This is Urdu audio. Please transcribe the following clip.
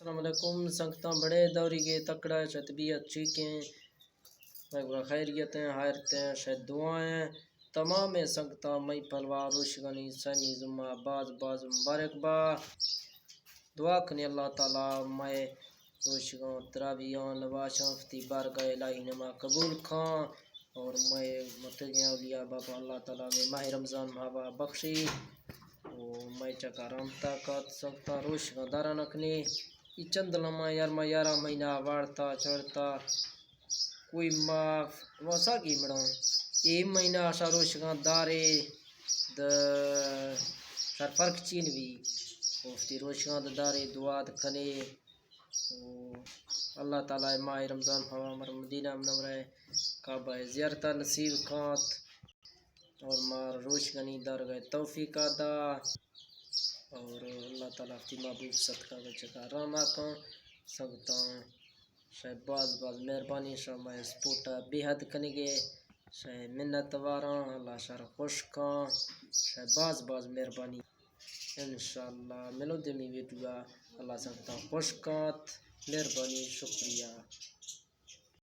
السلام علیکم سنگتاں بڑے دوری کے تکڑا طبیعت ٹھیک ہیں خیریتیں حیرتیں شاید دعائیں تمام سنگتاں مئی پلوا روشگنی سنی زمہ باز مبارکبا دعا کنی اللہ تعالیٰ میں روشگاں تراویان نواشاں فتی بارگاہ الہی نما قبول کھاں اور میں متگیاں اولیاء بابا اللہ تعالیٰ میں ماہ رمضان مہابا بخشی میں چکا رامتا کات سنگتاں روشگاں دارا نکنی چند لمحہ یارہ مہینہ وارتا چڑھتا کوئی معاف واسا کی بڑھاؤں یہ مہینہ آشا روشگاں دارے سر فرق چین بھی مفتی روشگاں دارے دعا کنے اللہ تعالیٰ ماہ رمضان ہوا مر مدینہ منورہ کعبہ زیارتہ نصیب کھات اور مار روشگنی دار گئے توفیق دا اور اللہ تعالیٰ کی محبوب صدقہ بچکا راما کان سنگتاں شاید باز مہربانی شما سپورٹا بے حد کنگے شاید منت واراں اللہ شر خوش کان شاید باز مہربانی انشاءاللہ ملو دمی ویڈیو اللہ سنگتاں خوش کات مہربانی شکریہ